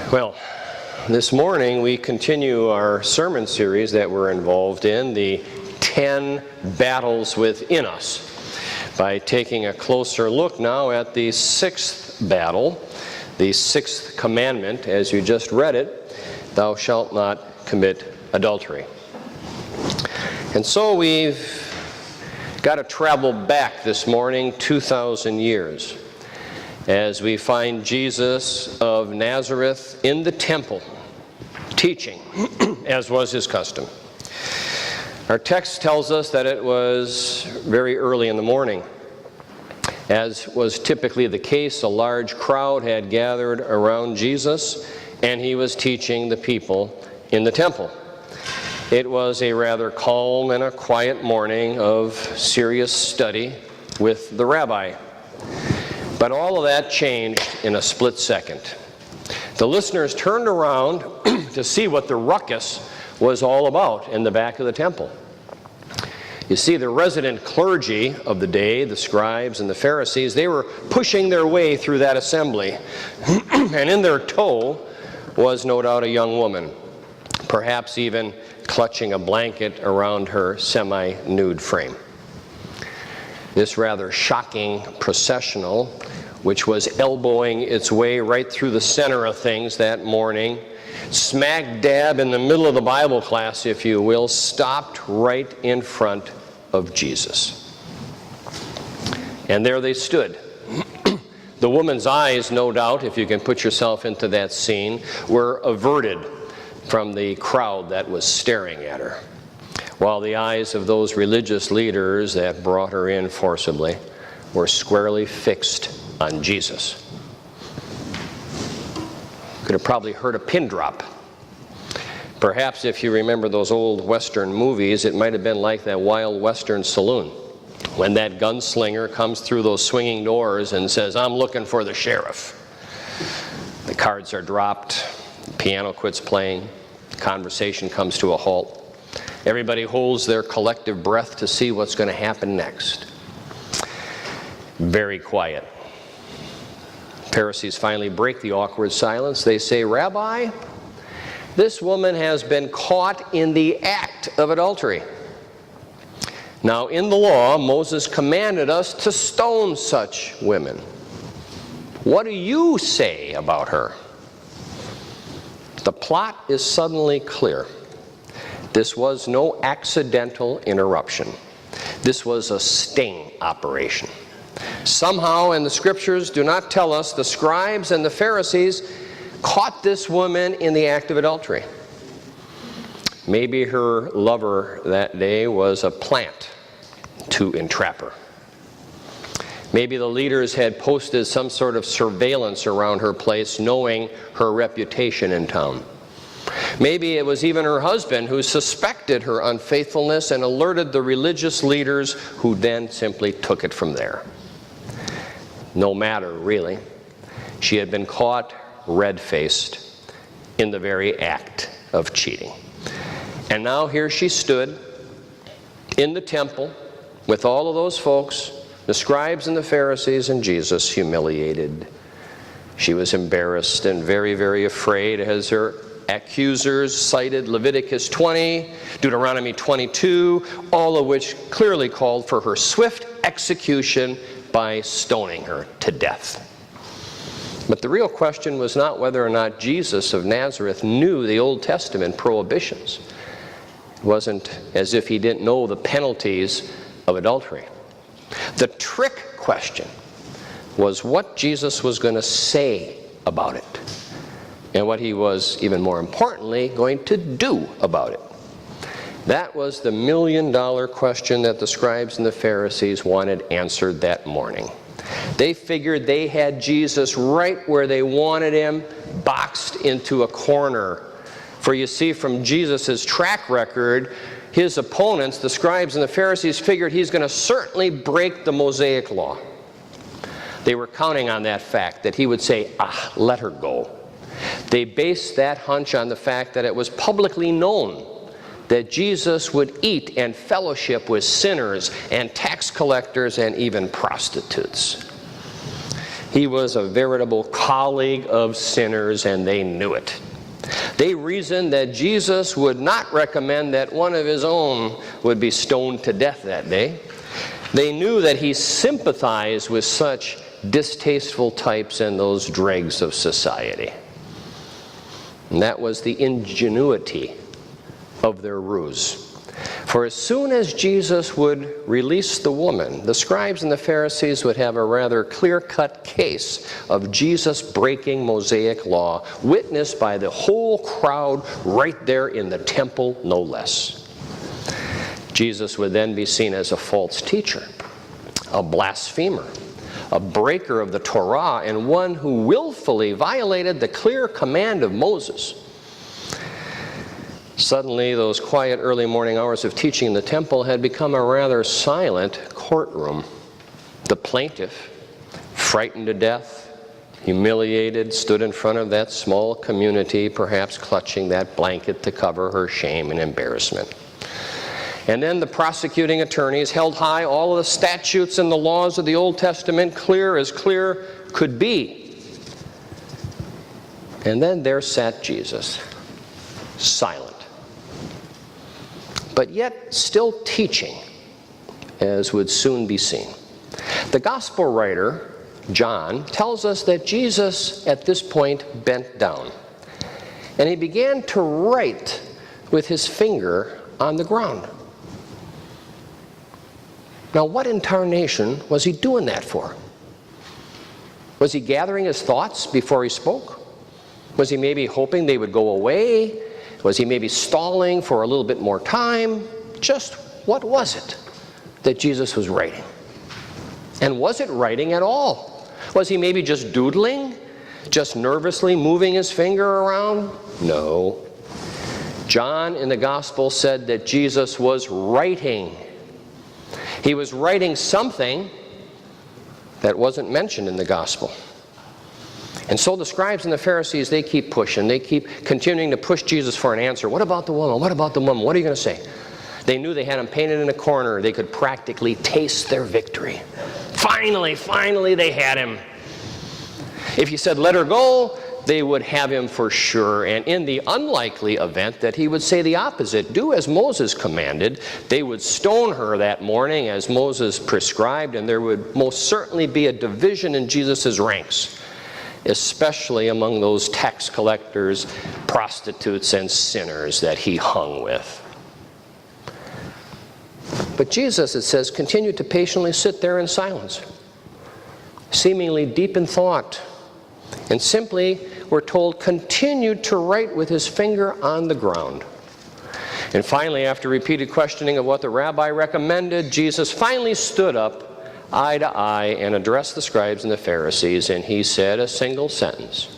Well, this morning we continue our sermon series that we're involved in, the 10 battles within us, by taking a closer look now at the sixth battle, the sixth commandment, as you just read it, thou shalt not commit adultery. And so we've got to travel back this morning 2,000 years as we find Jesus of Nazareth in the temple teaching, as was his custom. Our text tells us that it was very early in the morning. As was typically the case, a large crowd had gathered around Jesus, and he was teaching the people in the temple. It was a rather calm and a quiet morning of serious study with the rabbi. But all of that changed in a split second. The listeners turned around to see what the ruckus was all about in the back of the temple. You see, the resident clergy of the day, the scribes and the Pharisees, they were pushing their way through that assembly. And in their tow was no doubt a young woman, perhaps even clutching a blanket around her semi-nude frame. This rather shocking processional, which was elbowing its way right through the center of things that morning, smack dab in the middle of the Bible class, if you will, stopped right in front of Jesus. And there they stood. The woman's eyes, no doubt, if you can put yourself into that scene, were averted from the crowd that was staring at her, while the eyes of those religious leaders that brought her in forcibly were squarely fixed on Jesus. Could have probably heard a pin drop. Perhaps if you remember those old Western movies, it might have been like that Wild Western Saloon, when that gunslinger comes through those swinging doors and says, "I'm looking for the sheriff." The cards are dropped, the piano quits playing, the conversation comes to a halt. Everybody holds their collective breath to see what's going to happen next. Very quiet. Pharisees finally break the awkward silence. They say, "Rabbi, this woman has been caught in the act of adultery. Now, in the law, Moses commanded us to stone such women. What do you say about her?" The plot is suddenly clear. This was no accidental interruption. This was a sting operation. Somehow, and the scriptures do not tell us, the scribes and the Pharisees caught this woman in the act of adultery. Maybe her lover that day was a plant to entrap her. Maybe the leaders had posted some sort of surveillance around her place, knowing her reputation in town. Maybe it was even her husband who suspected her unfaithfulness and alerted the religious leaders, who then simply took it from there. No matter, really. She had been caught red-faced in the very act of cheating. And now here she stood in the temple with all of those folks, the scribes and the Pharisees, and Jesus, humiliated. She was embarrassed and very, very afraid as her accusers cited Leviticus 20, Deuteronomy 22, all of which clearly called for her swift execution by stoning her to death. But the real question was not whether or not Jesus of Nazareth knew the Old Testament prohibitions. It wasn't as if he didn't know the penalties of adultery. The trick question was what Jesus was going to say about it, and what he was, even more importantly, going to do about it. That was the million-dollar question that the scribes and the Pharisees wanted answered that morning. They figured they had Jesus right where they wanted him, boxed into a corner. For you see, from Jesus' track record, his opponents, the scribes and the Pharisees, figured he's going to certainly break the Mosaic law. They were counting on that fact, that he would say, let her go. They based that hunch on the fact that it was publicly known that Jesus would eat and fellowship with sinners and tax collectors and even prostitutes. He was a veritable colleague of sinners, and they knew it. They reasoned that Jesus would not recommend that one of his own would be stoned to death that day. They knew that he sympathized with such distasteful types and those dregs of society. And that was the ingenuity of their ruse. For as soon as Jesus would release the woman, the scribes and the Pharisees would have a rather clear-cut case of Jesus breaking Mosaic law, witnessed by the whole crowd right there in the temple, no less. Jesus would then be seen as a false teacher, a blasphemer, a breaker of the Torah, and one who willfully violated the clear command of Moses. Suddenly, those quiet early morning hours of teaching in the temple had become a rather silent courtroom. The plaintiff, frightened to death, humiliated, stood in front of that small community, perhaps clutching that blanket to cover her shame and embarrassment. And then the prosecuting attorneys held high all of the statutes and the laws of the Old Testament, clear as clear could be. And then there sat Jesus, silent, but yet still teaching, as would soon be seen. The gospel writer, John, tells us that Jesus at this point bent down, and he began to write with his finger on the ground. Now, what in tarnation was he doing that for? Was he gathering his thoughts before he spoke? Was he maybe hoping they would go away? Was he maybe stalling for a little bit more time? Just what was it that Jesus was writing? And was it writing at all? Was he maybe just doodling? Just nervously moving his finger around? No. John in the Gospel said that Jesus was writing. He was writing something that wasn't mentioned in the Gospel. And so the scribes and the Pharisees, they keep pushing. They keep continuing to push Jesus for an answer. What about the woman? What about the woman? What are you going to say? They knew they had him painted in a corner. They could practically taste their victory. Finally, they had him. If he said, let her go, they would have him for sure. And in the unlikely event that he would say the opposite, do as Moses commanded, they would stone her that morning as Moses prescribed, and there would most certainly be a division in Jesus' ranks, especially among those tax collectors, prostitutes, and sinners that he hung with. But Jesus, it says, continued to patiently sit there in silence, seemingly deep in thought, and simply, we're told, continued to write with his finger on the ground. And finally, after repeated questioning of what the rabbi recommended, Jesus finally stood up eye to eye and addressed the scribes and the Pharisees, and he said a single sentence: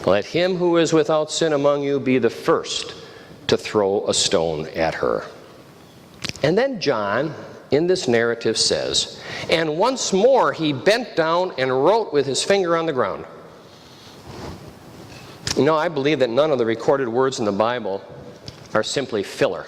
let him who is without sin among you be the first to throw a stone at her. And then John, in this narrative, says, and once more he bent down and wrote with his finger on the ground. You know, I believe that none of the recorded words in the Bible are simply filler.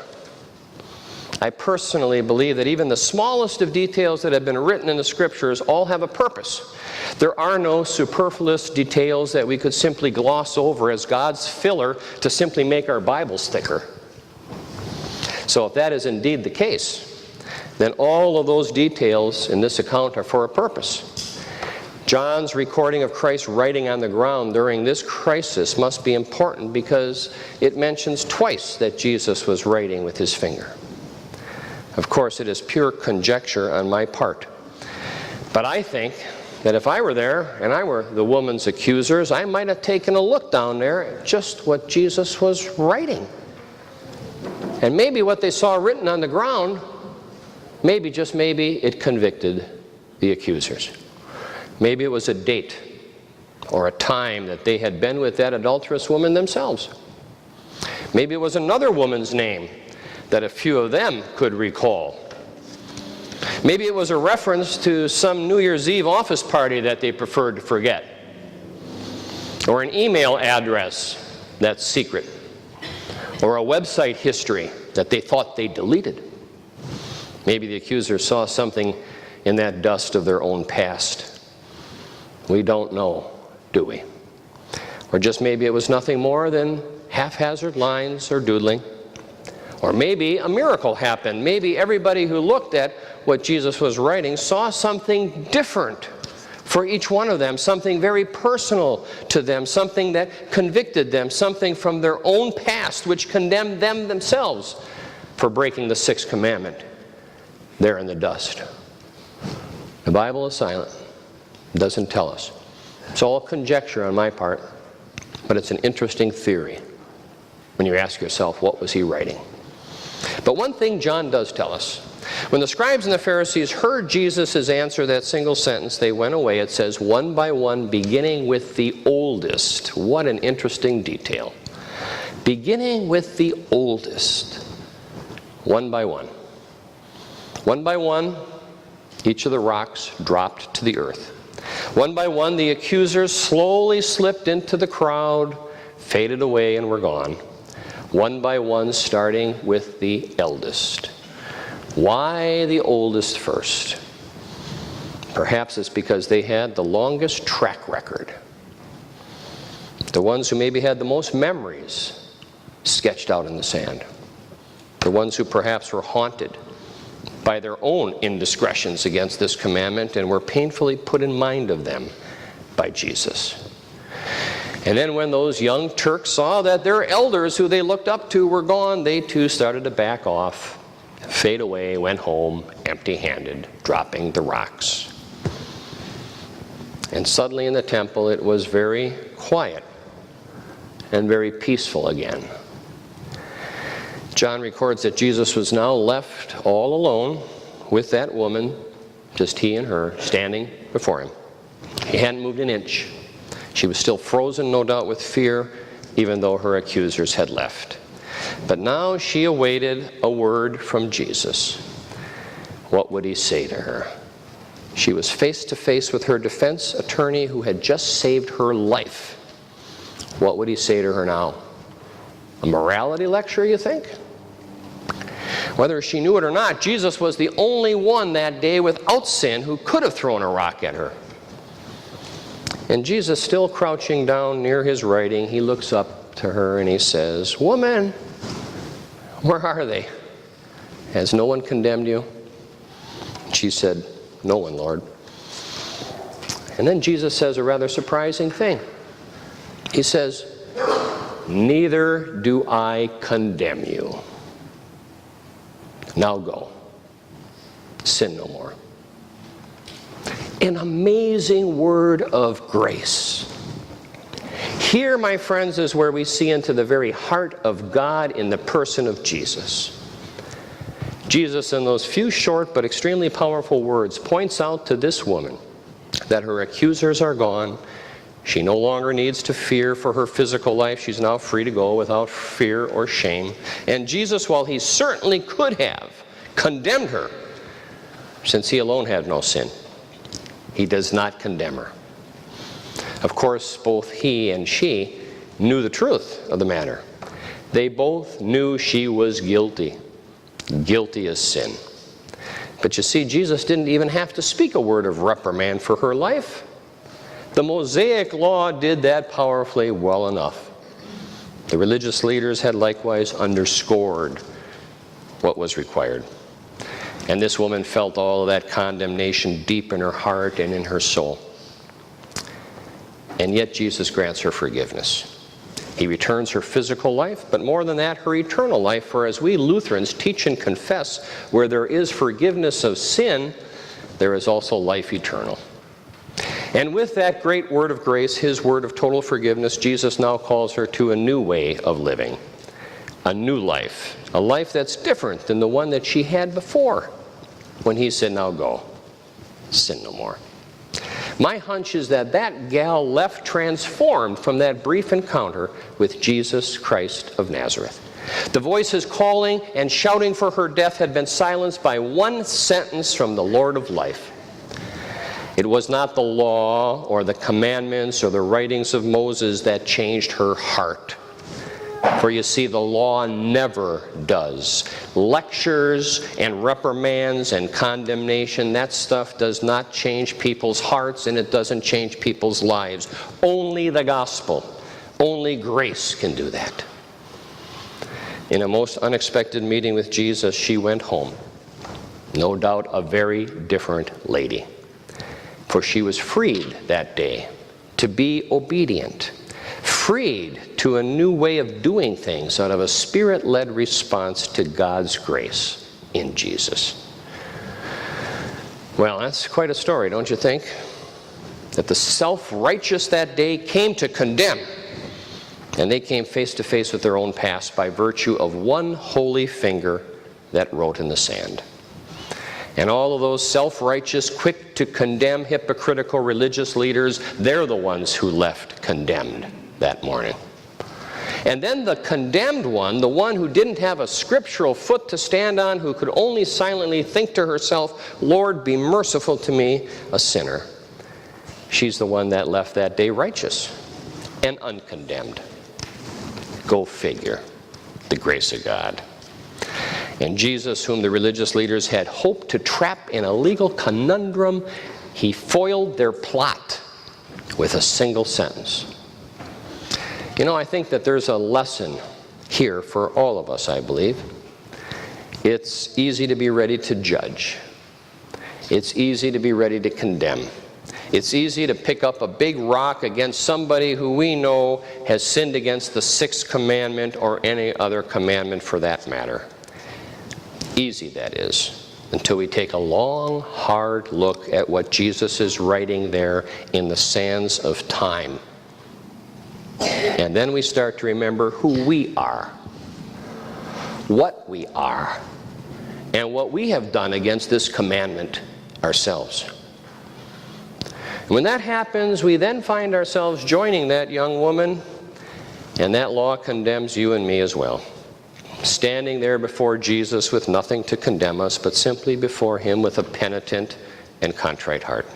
I personally believe that even the smallest of details that have been written in the Scriptures all have a purpose. There are no superfluous details that we could simply gloss over as God's filler to simply make our Bibles thicker. So if that is indeed the case, then all of those details in this account are for a purpose. John's recording of Christ writing on the ground during this crisis must be important because it mentions twice that Jesus was writing with his finger. Of course, it is pure conjecture on my part. But I think that if I were there and I were the woman's accusers, I might have taken a look down there at just what Jesus was writing. And maybe what they saw written on the ground, maybe, just maybe, it convicted the accusers. Maybe it was a date or a time that they had been with that adulterous woman themselves. Maybe it was another woman's name that a few of them could recall. Maybe it was a reference to some New Year's Eve office party that they preferred to forget, or an email address that's secret, or a website history that they thought they deleted. Maybe the accusers saw something in that dust of their own past. We don't know, do we? Or just maybe it was nothing more than haphazard lines or doodling. Or maybe a miracle happened. Maybe everybody who looked at what Jesus was writing saw something different for each one of them, something very personal to them, something that convicted them, something from their own past which condemned them themselves for breaking the sixth commandment there in the dust. The Bible is silent. It doesn't tell us. It's all conjecture on my part, but it's an interesting theory when you ask yourself, what was he writing? But one thing John does tell us. When the scribes and the Pharisees heard Jesus' answer that single sentence, they went away, it says, one by one, beginning with the oldest. What an interesting detail. Beginning with the oldest. One by one. One by one, each of the rocks dropped to the earth. One by one, the accusers slowly slipped into the crowd, faded away, and were gone. One by one, starting with the eldest. Why the oldest first? Perhaps it's because they had the longest track record. The ones who maybe had the most memories sketched out in the sand. The ones who perhaps were haunted by their own indiscretions against this commandment and were painfully put in mind of them by Jesus. And then when those young Turks saw that their elders who they looked up to were gone, they too started to back off, fade away, went home empty-handed, dropping the rocks. And suddenly in the temple it was very quiet and very peaceful again. John records that Jesus was now left all alone with that woman, just he and her, standing before him. He hadn't moved an inch. She was still frozen, no doubt, with fear, even though her accusers had left. But now she awaited a word from Jesus. What would he say to her? She was face to face with her defense attorney who had just saved her life. What would he say to her now? A morality lecture, you think? Whether she knew it or not, Jesus was the only one that day without sin who could have thrown a rock at her. And Jesus, still crouching down near his writing, he looks up to her and he says, "Woman, where are they? Has no one condemned you?" She said, "No one, Lord." And then Jesus says a rather surprising thing. He says, "Neither do I condemn you. Now go. Sin no more." An amazing word of grace. Here, my friends, is where we see into the very heart of God in the person of Jesus. Jesus, in those few short but extremely powerful words, points out to this woman that her accusers are gone. She no longer needs to fear for her physical life. She's now free to go without fear or shame. And Jesus, while he certainly could have condemned her, since he alone had no sin, he does not condemn her. Of course, both he and she knew the truth of the matter. They both knew she was guilty. Guilty as sin. But you see, Jesus didn't even have to speak a word of reprimand for her life. The Mosaic law did that powerfully well enough. The religious leaders had likewise underscored what was required. And this woman felt all of that condemnation deep in her heart and in her soul. And yet Jesus grants her forgiveness. He returns her physical life, but more than that, her eternal life. For as we Lutherans teach and confess, where there is forgiveness of sin, there is also life eternal. And with that great word of grace, his word of total forgiveness, Jesus now calls her to a new way of living. A new life. A life that's different than the one that she had before, when he said, "Now go, sin no more." My hunch is that that gal left transformed from that brief encounter with Jesus Christ of Nazareth. The voices calling and shouting for her death had been silenced by one sentence from the Lord of life. It was not the law or the commandments or the writings of Moses that changed her heart. For you see, the law never does. Lectures and reprimands and condemnation, that stuff does not change people's hearts, and it doesn't change people's lives. Only the gospel, only grace can do that. In a most unexpected meeting with Jesus, she went home. No doubt a very different lady. For she was freed that day to be obedient. Freed to a new way of doing things out of a Spirit-led response to God's grace in Jesus. Well, that's quite a story, don't you think? That the self-righteous that day came to condemn, and they came face to face with their own past by virtue of one holy finger that wrote in the sand. And all of those self-righteous, quick to condemn hypocritical religious leaders, they're the ones who left condemned that morning. And then the condemned one, the one who didn't have a scriptural foot to stand on, who could only silently think to herself, Lord, be merciful to me, a sinner. She's the one that left that day righteous and uncondemned. Go figure. The grace of God. And Jesus, whom the religious leaders had hoped to trap in a legal conundrum, he foiled their plot with a single sentence. You know, I think that there's a lesson here for all of us, I believe. It's easy to be ready to judge. It's easy to be ready to condemn. It's easy to pick up a big rock against somebody who we know has sinned against the sixth commandment or any other commandment for that matter. Easy, that is, until we take a long, hard look at what Jesus is writing there in the sands of time. And then we start to remember who we are, what we are, and what we have done against this commandment ourselves. And when that happens, we then find ourselves joining that young woman, and that law condemns you and me as well. Standing there before Jesus with nothing to condemn us, but simply before him with a penitent and contrite heart.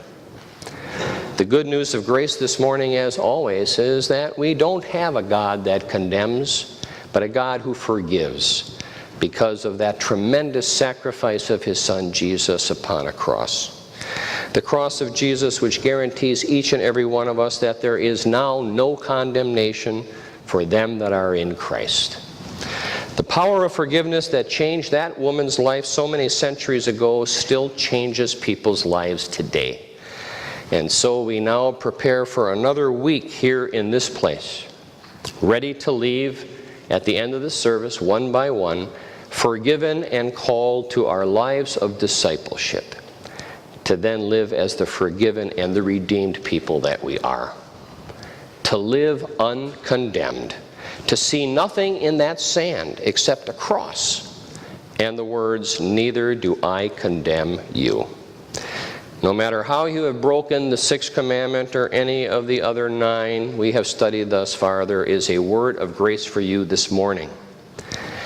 The good news of grace this morning, as always, is that we don't have a God that condemns, but a God who forgives because of that tremendous sacrifice of his Son Jesus upon a cross. The cross of Jesus, which guarantees each and every one of us that there is now no condemnation for them that are in Christ. The power of forgiveness that changed that woman's life so many centuries ago still changes people's lives today. And so we now prepare for another week here in this place, ready to leave at the end of the service, one by one, forgiven and called to our lives of discipleship, to then live as the forgiven and the redeemed people that we are. To live uncondemned, to see nothing in that sand except a cross and the words, "Neither do I condemn you." No matter how you have broken the sixth commandment or any of the other 9 we have studied thus far, there is a word of grace for you this morning.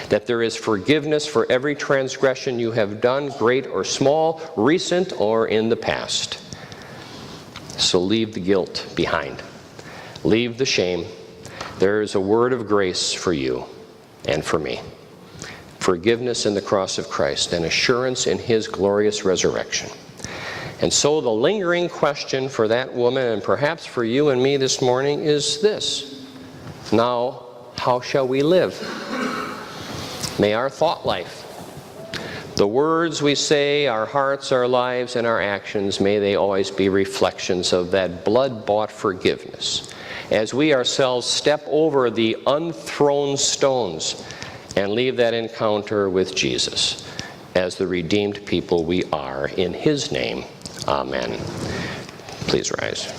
That there is forgiveness for every transgression you have done, great or small, recent or in the past. So leave the guilt behind. Leave the shame. There is a word of grace for you and for me. Forgiveness in the cross of Christ and assurance in his glorious resurrection. And so the lingering question for that woman, and perhaps for you and me this morning, is this. Now, how shall we live? May our thought life, the words we say, our hearts, our lives, and our actions, may they always be reflections of that blood-bought forgiveness, as we ourselves step over the unthrown stones and leave that encounter with Jesus as the redeemed people we are. In his name, amen. Please rise.